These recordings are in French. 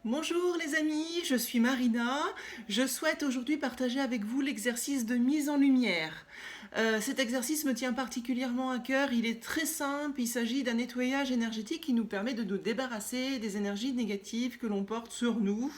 Bonjour les amis, je suis Marina. Je souhaite aujourd'hui partager avec vous l'exercice de mise en lumière. Cet exercice me tient particulièrement à cœur, il est très simple, il s'agit d'un nettoyage énergétique qui nous permet de nous débarrasser des énergies négatives que l'on porte sur nous,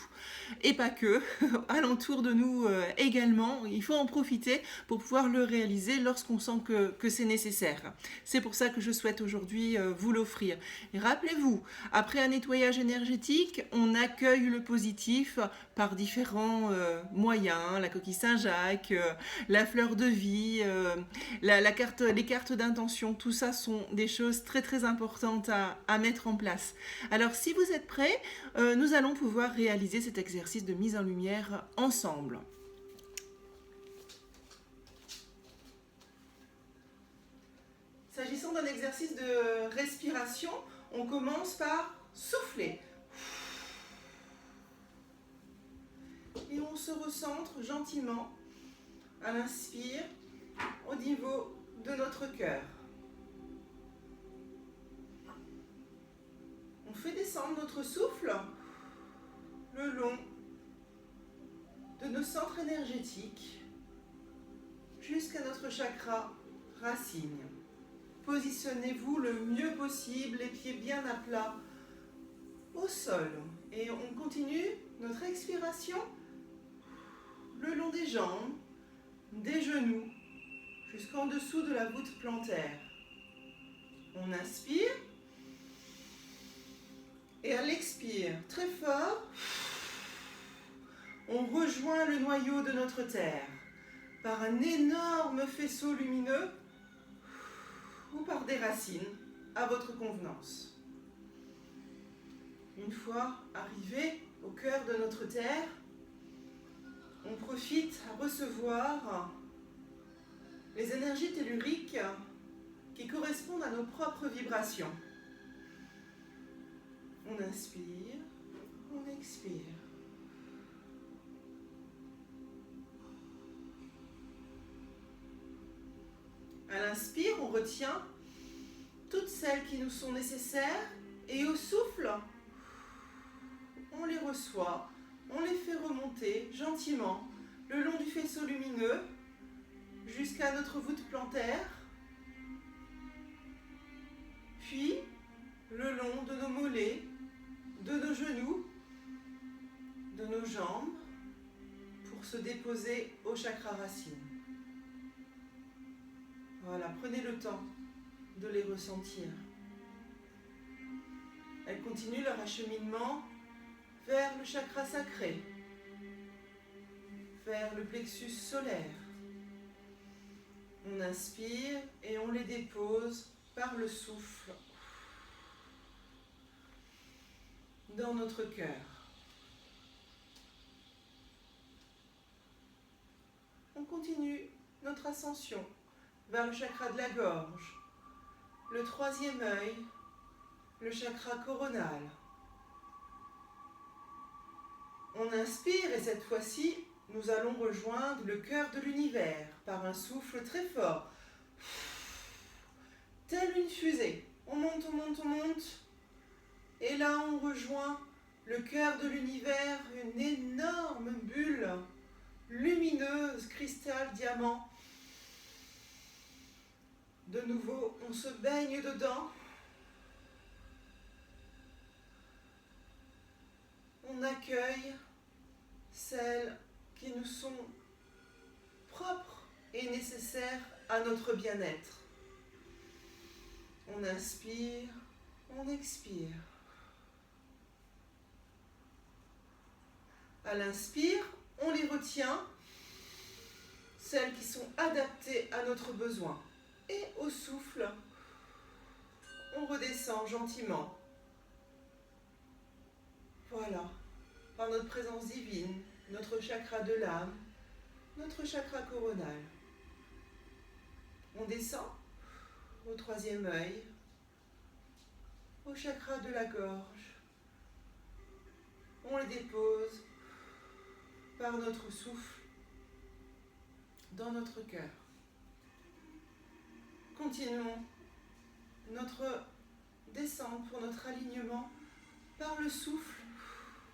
et pas que, alentour de nous également. Il faut en profiter pour pouvoir le réaliser lorsqu'on sent que c'est nécessaire. C'est pour ça que je souhaite aujourd'hui vous l'offrir. Et rappelez-vous, après un nettoyage énergétique, on accueille le positif par différents moyens, la coquille Saint-Jacques, la fleur de vie, les cartes d'intention, tout ça sont des choses très très importantes à mettre en place. Alors si vous êtes prêts, nous allons pouvoir réaliser cet exercice de mise en lumière ensemble. S'agissant d'un exercice de respiration, on commence par souffler. Et on se recentre gentiment à l'inspire au niveau de notre cœur. On fait descendre notre souffle le long de nos centres énergétiques jusqu'à notre chakra racine. Positionnez-vous le mieux possible, les pieds bien à plat au sol. Et on continue notre expiration le long des jambes, des genoux, jusqu'en dessous de la voûte plantaire. On inspire et à l'expire, très fort, on rejoint le noyau de notre terre par un énorme faisceau lumineux ou par des racines à votre convenance. Une fois arrivé au cœur de notre terre, on profite à recevoir les énergies telluriques qui correspondent à nos propres vibrations. On inspire, on expire. À l'inspire, on retient toutes celles qui nous sont nécessaires et au souffle, on les reçoit, on les fait remonter gentiment le long du faisceau lumineux jusqu'à notre voûte plantaire, puis le long de nos mollets, de nos genoux, de nos jambes, pour se déposer au chakra racine. Voilà, prenez le temps de les ressentir. Elles continuent leur acheminement vers le chakra sacré, vers le plexus solaire. On inspire et on les dépose par le souffle dans notre cœur. On continue notre ascension vers le chakra de la gorge, le troisième œil, le chakra coronal. On inspire et cette fois-ci, nous allons rejoindre le cœur de l'univers par un souffle très fort. Telle une fusée. On monte, on monte, on monte. Et là, on rejoint le cœur de l'univers, une énorme bulle lumineuse, cristal, diamant. De nouveau, on se baigne dedans. On accueille celles qui nous sont propres et nécessaires à notre bien-être. On inspire, on expire. À l'inspire, on les retient, celles qui sont adaptées à notre besoin. Et au souffle, on redescend gentiment. Voilà, par notre présence divine, notre chakra de l'âme, notre chakra coronal. On descend au troisième œil, au chakra de la gorge. On les dépose par notre souffle dans notre cœur. Continuons notre descente pour notre alignement par le souffle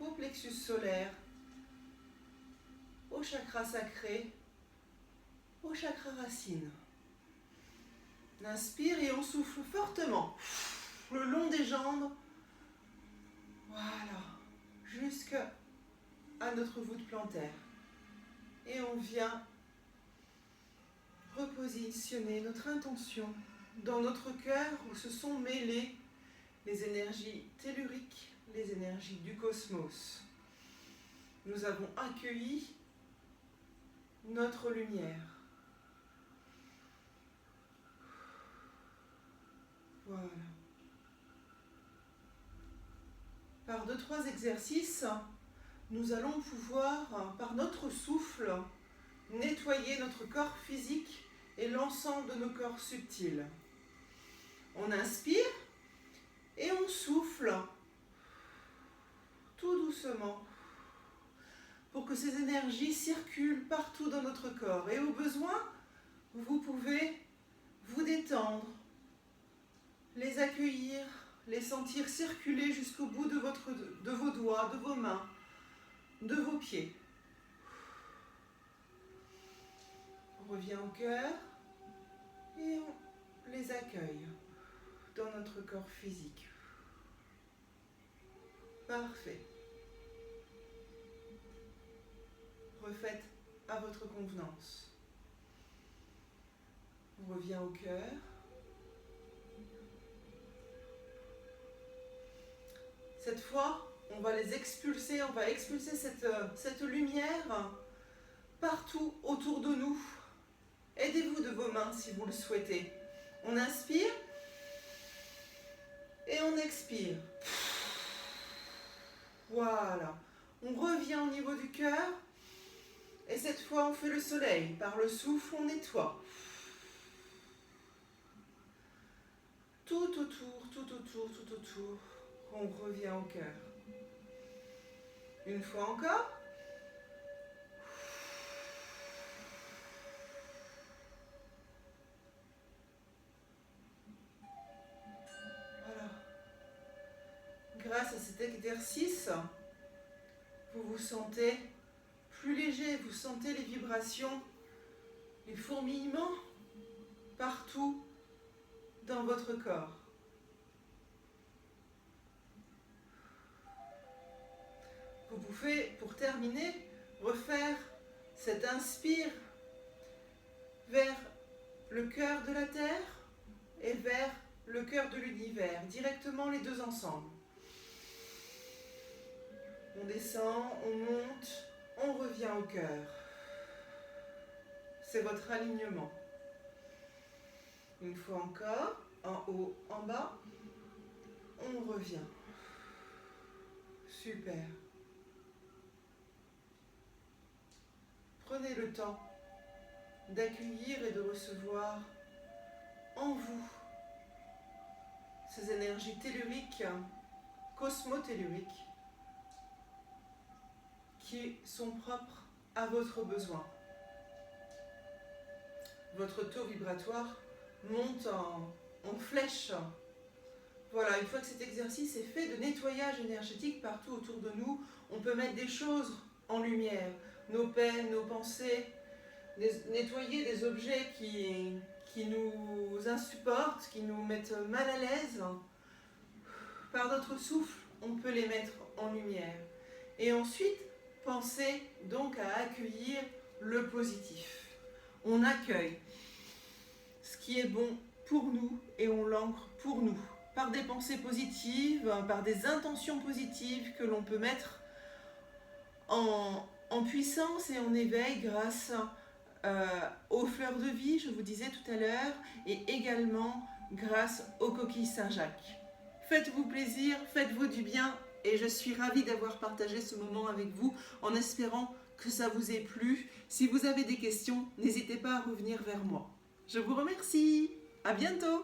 au plexus solaire, au chakra sacré, au chakra racine. On inspire et on souffle fortement le long des jambes. Voilà, jusqu'à notre voûte plantaire. Et on vient repositionner notre intention dans notre cœur où se sont mêlées les énergies telluriques, les énergies du cosmos. Nous avons accueilli notre lumière. Voilà. Par 2-3 exercices, nous allons pouvoir, par notre souffle, nettoyer notre corps physique et l'ensemble de nos corps subtils. On inspire et on souffle tout doucement pour que ces énergies circulent partout dans notre corps. Et au besoin, vous pouvez vous détendre, les accueillir, les sentir circuler jusqu'au bout de vos doigts, de vos mains, de vos pieds. On revient au cœur et on les accueille dans notre corps physique. Parfait. Refaites à votre convenance. On revient au cœur. Cette fois, on va les expulser, on va expulser cette lumière partout autour de nous. Aidez-vous de vos mains si vous le souhaitez. On inspire et on expire. Voilà. On revient au niveau du cœur. Et cette fois, on fait le soleil. Par le souffle, on nettoie. Tout autour, tout autour, tout autour. On revient au cœur. Une fois encore. Voilà. Grâce à cet exercice, vous vous sentez plus léger, vous sentez les vibrations, les fourmillements partout dans votre corps. Vous pouvez, pour terminer, refaire cet inspire vers le cœur de la Terre et vers le cœur de l'univers, directement les deux ensemble. On descend, on monte, on revient au cœur. C'est votre alignement. Une fois encore, en haut, en bas, on revient. Super. Prenez le temps d'accueillir et de recevoir en vous ces énergies telluriques, cosmotelluriques, qui sont propres à votre besoin. Votre taux vibratoire monte en flèche. Voilà, une fois que cet exercice est fait de nettoyage énergétique partout autour de nous, on peut mettre des choses en lumière, nos peines, nos pensées, nettoyer des objets qui nous insupportent, qui nous mettent mal à l'aise. Par notre souffle, on peut les mettre en lumière. Et ensuite, pensez donc à accueillir le positif. On accueille ce qui est bon pour nous et on l'ancre pour nous. Par des pensées positives, par des intentions positives que l'on peut mettre en puissance et en éveil grâce aux fleurs de vie, je vous disais tout à l'heure, et également grâce aux coquilles Saint-Jacques. Faites-vous plaisir, faites-vous du bien, et je suis ravie d'avoir partagé ce moment avec vous en espérant que ça vous ait plu. Si vous avez des questions, n'hésitez pas à revenir vers moi. Je vous remercie, à bientôt.